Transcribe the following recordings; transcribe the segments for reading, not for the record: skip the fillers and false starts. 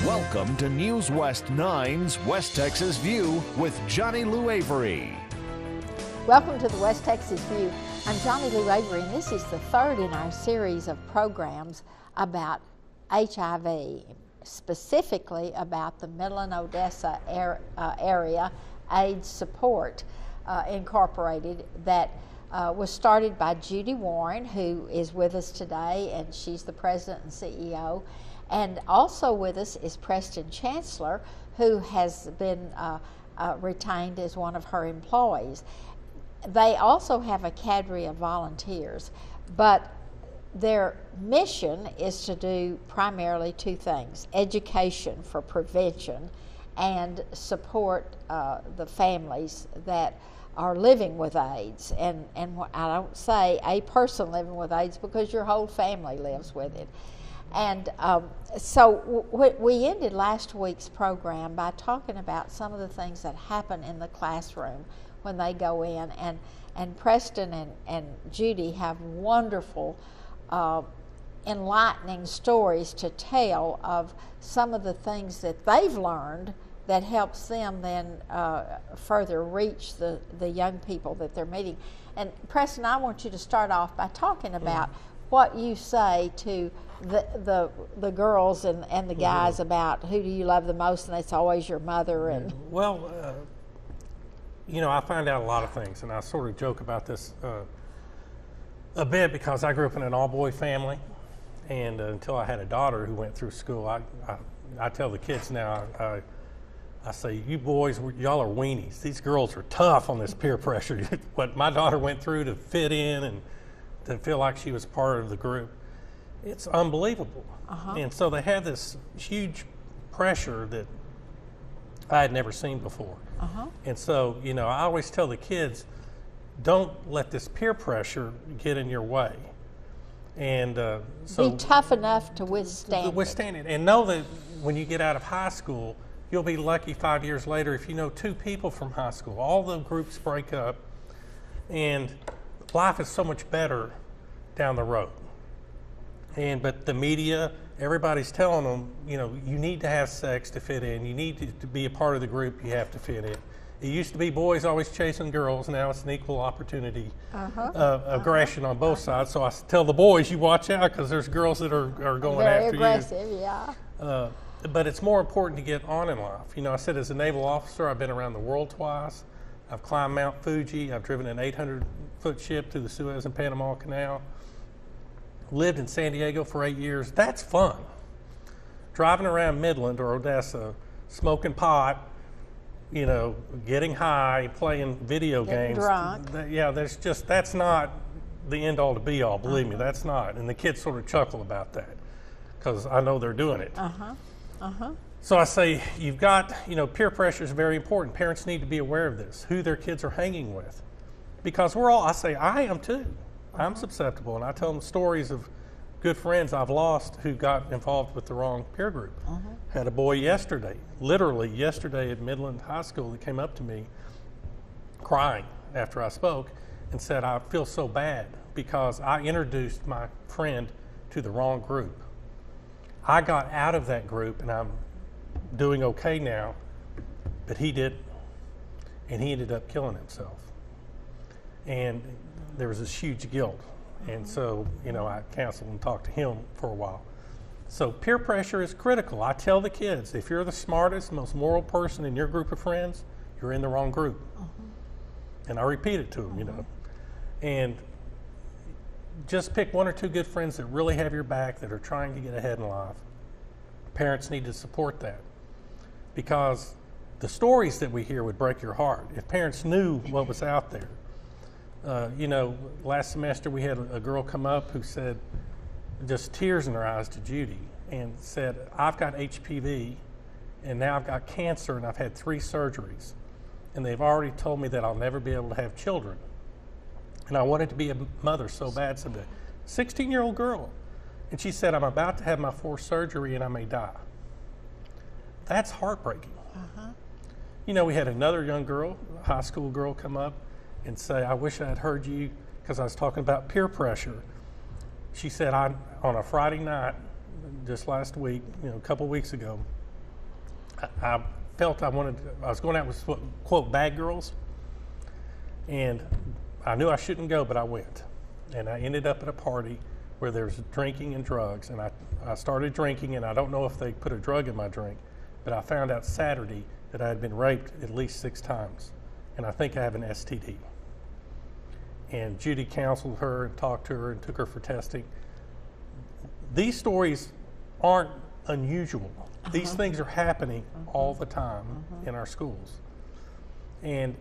Welcome to News West 9's West Texas View with Johnny Lou Avery. Welcome to the West Texas View. I'm Johnny Lou Avery, and this is the third in our series of programs about HIV, specifically about the Midland-Odessa area AIDS Support Incorporated that was started by Judy Warren, who is with us today, and she's the president and CEO. And also with us is Preston, Chancellor, who has been retained as one of her employees. They also have a cadre of volunteers, but their mission is to do primarily two things: education for prevention and support the families that are living with AIDS. And I don't say a person living with AIDS because your whole family lives with it. And so we ended last week's program by talking about some of the things that happen in the classroom when they go in. And Preston and Judy have wonderful, enlightening stories to tell of some of the things that they've learned that helps them then further reach the young people that they're meeting. And Preston, I want you to start off by talking about what you say to the girls and the guys about who do you love the most, and it's always your mother. And well, you know, I find out a lot of things, and I sort of joke about this a bit because I grew up in an all-boy family, and until I had a daughter who went through school, I tell the kids now, I say, you boys, y'all are weenies. These girls are tough on this peer pressure. What my daughter went through to fit in and to feel like she was part of the group, it's unbelievable. And so they had this huge pressure that I had never seen before. And so, you know, I always tell the kids, don't let this peer pressure get in your way. And so be tough enough to withstand it. And know that when you get out of high school, you'll be lucky 5 years later if you know two people from high school. All the groups break up, and life is so much better down the road. But the media, everybody's telling them, you know, you need to have sex to fit in. You need to be a part of the group. You have to fit in. It used to be boys always chasing girls. Now it's an equal opportunity aggression on both sides. So I tell the boys, you watch out because there's girls that are going very after aggressive, you. Yeah. But it's more important to get on in life. You know, I said as a naval officer, I've been around the world twice. I've climbed Mount Fuji. I've driven an 800-foot ship through the Suez and Panama Canal. Lived in San Diego for 8 years. That's fun. Driving around Midland or Odessa, smoking pot, you know, getting high, playing video games. Drunk. That's not the end all to be all, believe me, that's not. And the kids sort of chuckle about that because I know they're doing it. So I say, you've got, you know, peer pressure is very important. Parents need to be aware of this, who their kids are hanging with. Because I am too. I'm susceptible, and I tell them stories of good friends I've lost who got involved with the wrong peer group. Had a boy literally yesterday at Midland High School that came up to me crying after I spoke and said, I feel so bad because I introduced my friend to the wrong group. I got out of that group and I'm doing okay now, but he didn't, and he ended up killing himself. And there was this huge guilt. And so, you know, I counseled and talked to him for a while. So peer pressure is critical. I tell the kids, if you're the smartest, most moral person in your group of friends, you're in the wrong group. And I repeat it to them, you know. And just pick one or two good friends that really have your back, that are trying to get ahead in life. Parents need to support that, because the stories that we hear would break your heart if parents knew what was out there. You know, last semester we had a girl come up who said, just tears in her eyes to Judy, and said, I've got HPV, and now I've got cancer, and I've had 3 surgeries, and they've already told me that I'll never be able to have children. And I wanted to be a mother so bad someday. 16-year-old girl. And she said, I'm about to have my 4th surgery and I may die. That's heartbreaking. You know, we had another young girl, a high school girl, come up and say, I wish I had heard you, because I was talking about peer pressure. She said, on a Friday night, just last week, you know, a couple weeks ago, I felt I was going out with, quote, bad girls. And I knew I shouldn't go, but I went. And I ended up at a party where there's drinking and drugs. And I started drinking, and I don't know if they put a drug in my drink, but I found out Saturday that I had been raped at least 6 times. And I think I have an STD. And Judy counseled her and talked to her and took her for testing. These stories aren't unusual. These things are happening all the time in our schools. And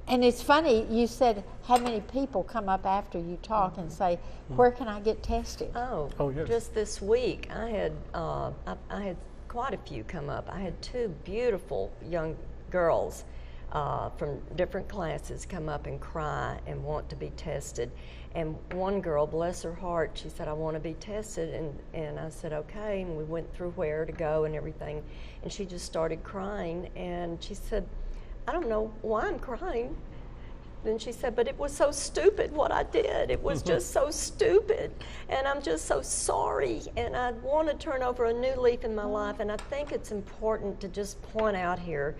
it's funny, you said how many people come up after you talk and say, where can I get tested? Oh, yes. Just this week I had quite a few come up. I had 2 beautiful young girls from different classes come up and cry and want to be tested. And one girl, bless her heart, she said, I want to be tested. And I said, okay. And we went through where to go and everything. And she just started crying. And she said, I don't know why I'm crying. Then she said, but it was so stupid what I did. It was just so stupid. And I'm just so sorry. And I want to turn over a new leaf in my life. And I think it's important to just point out here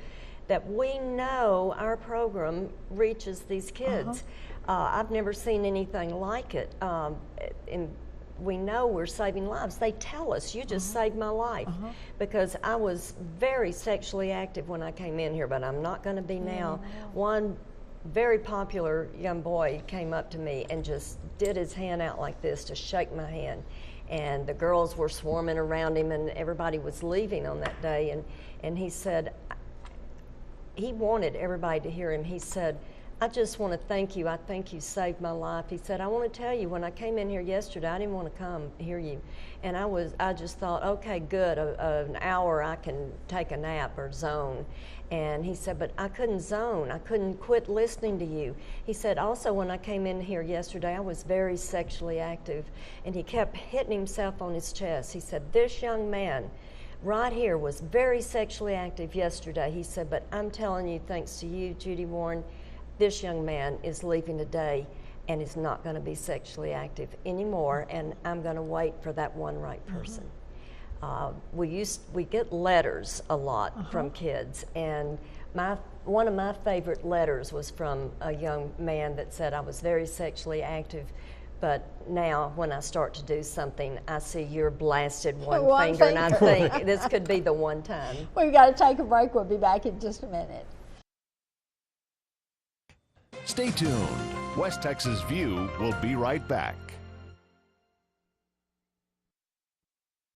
that we know our program reaches these kids. I've never seen anything like it. And we know we're saving lives. They tell us, you just saved my life. Because I was very sexually active when I came in here, but I'm not going to be now. One very popular young boy came up to me and just did his hand out like this to shake my hand. And the girls were swarming around him, and everybody was leaving on that day. And he said, he wanted everybody to hear him. He said, I just want to thank you. I think you saved my life. He said, I want to tell you, when I came in here yesterday, I didn't want to come hear you. And I just thought, okay, good, an hour I can take a nap or zone. And he said, but I couldn't zone. I couldn't quit listening to you. He said, also, when I came in here yesterday, I was very sexually active. And he kept hitting himself on his chest. He said, this young man right here was very sexually active yesterday. He said, but I'm telling you, thanks to you, Judy Warren, this young man is leaving today and is not going to be sexually active anymore, and I'm going to wait for that one right person. We get letters a lot from kids, and one of my favorite letters was from a young man that said, I was very sexually active, but now when I start to do something, I see your blasted one finger, and I think this could be the one time. We've got to take a break. We'll be back in just a minute. Stay tuned. West Texas View will be right back.